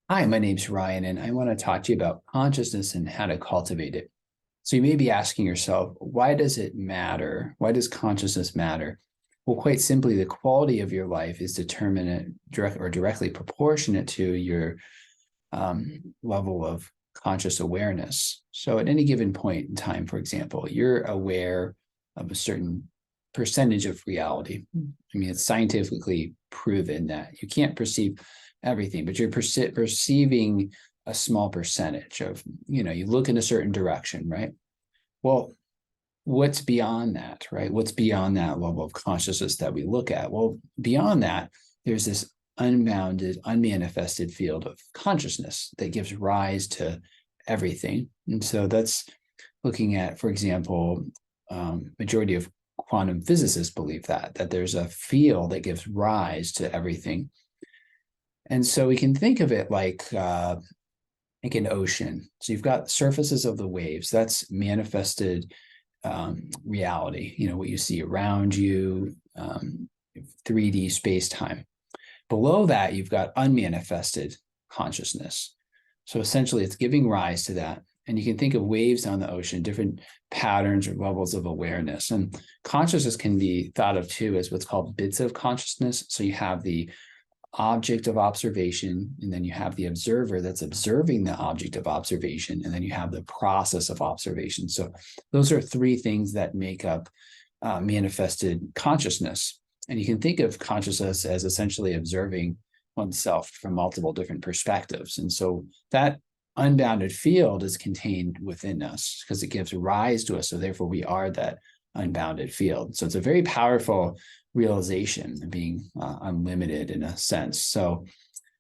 Hi, my name's Ryan, and I want to talk to you about consciousness and how to cultivate it. So, you may be asking yourself, why does it matter? Why does consciousness matter? Well, quite simply, the quality of your life is determinate directly proportionate to your level of conscious awareness. So, at any given point in time, for example, you're aware of a certain percentage of reality. I mean, it's scientifically proven that you can't perceive everything, but you're perceiving a small percentage of, you look in a certain direction, right? Well, what's beyond that, right? What's beyond that level of consciousness that we look at? Well, beyond that, there's this unbounded, unmanifested field of consciousness that gives rise to everything. And so that's looking at, for example, majority of quantum physicists believe that there's a field that gives rise to everything. And so we can think of it like an ocean. So you've got surfaces of the waves. That's manifested reality. What you see around you, 3D space time. Below that, you've got unmanifested consciousness. So essentially, it's giving rise to that. And you can think of waves on the ocean, different patterns or levels of awareness. And consciousness can be thought of too as what's called bits of consciousness. So you have the object of observation, and then you have the observer that's observing the object of observation, and then you have the process of observation. So those are three things that make up manifested consciousness. And you can think of consciousness as essentially observing oneself from multiple different perspectives. And so that unbounded field is contained within us because it gives rise to us. So therefore, we are that unbounded field. So it's a very powerful realization of being unlimited in a sense. So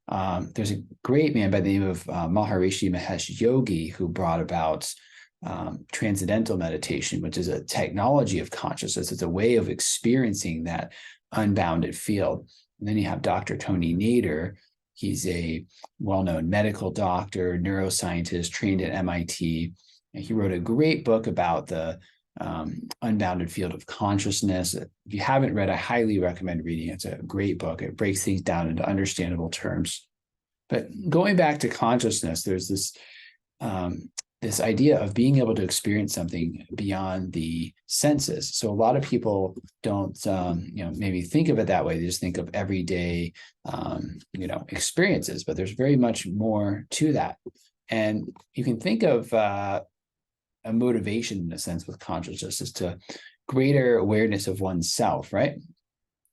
there's a great man by the name of Maharishi Mahesh Yogi who brought about transcendental meditation, which is a technology of consciousness. It's a way of experiencing that unbounded field. And then you have Dr. Tony Nader. He's a well-known medical doctor, neuroscientist, trained at MIT. And he wrote a great book about the unbounded field of consciousness. If you haven't read, I highly recommend reading it. It's a great book. It breaks things down into understandable terms. But going back to consciousness, there's this idea of being able to experience something beyond the senses. So a lot of people don't, maybe think of it that way. They just think of everyday, experiences, but there's very much more to that. And you can think of a motivation in a sense with consciousness is to greater awareness of oneself, right?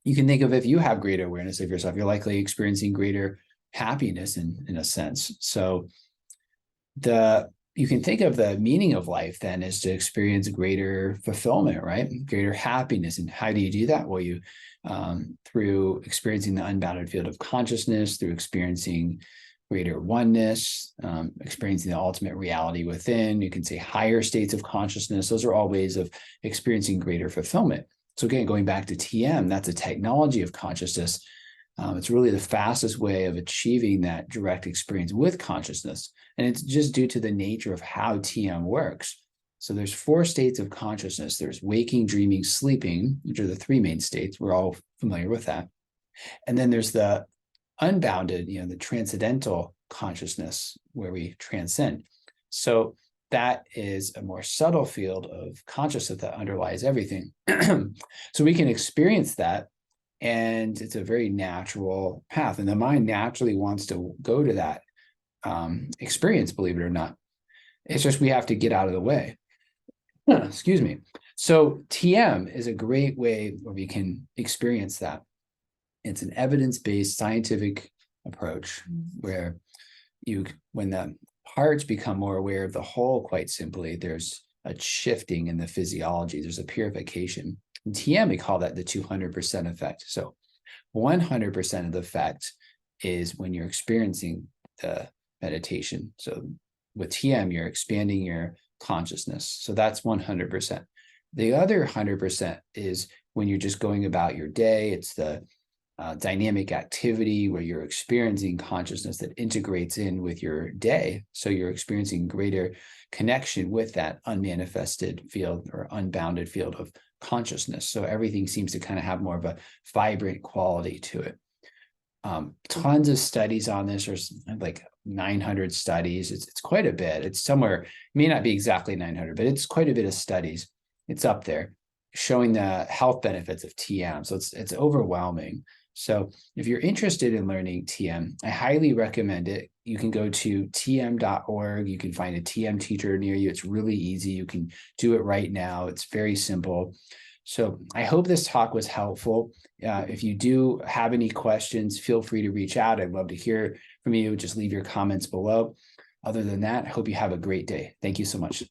You can think of if you have greater awareness of yourself, you're likely experiencing greater happiness in a sense. So you can think of the meaning of life then is to experience greater fulfillment, right? Greater happiness. And how do you do that? Well, you through experiencing the unbounded field of consciousness, through experiencing greater oneness, experiencing the ultimate reality within. You can say higher states of consciousness. Those are all ways of experiencing greater fulfillment. So again, going back to TM, that's a technology of consciousness. It's really the fastest way of achieving that direct experience with consciousness. And it's just due to the nature of how TM works. So there's 4 states of consciousness. There's waking, dreaming, sleeping, which are the 3 main states. We're all familiar with that. And then there's the unbounded, the transcendental consciousness where we transcend. So that is a more subtle field of consciousness that underlies everything. So we can experience that, and it's a very natural path. And the mind naturally wants to go to that experience, believe it or not. It's just we have to get out of the way. Excuse me. So TM is a great way where we can experience that. It's an evidence-based scientific approach where when the parts become more aware of the whole, quite simply, there's a shifting in the physiology. There's a purification. In TM, we call that the 200% effect. So 100% of the effect is when you're experiencing the meditation. So with TM, you're expanding your consciousness. So that's 100%. The other 100% is when you're just going about your day. It's the dynamic activity where you're experiencing consciousness that integrates in with your day. So you're experiencing greater connection with that unmanifested field or unbounded field of consciousness. So everything seems to kind of have more of a vibrant quality to it. Tons of studies on this. There's like 900 studies. It's quite a bit. It's somewhere, it may not be exactly 900, but it's quite a bit of studies. It's up there showing the health benefits of TM. So it's overwhelming. So if you're interested in learning TM, I highly recommend it. You can go to tm.org. You can find a TM teacher near you. It's really easy. You can do it right now. It's very simple. So I hope this talk was helpful. If you do have any questions, feel free to reach out. I'd love to hear from you. Just leave your comments below. Other than that, I hope you have a great day. Thank you so much.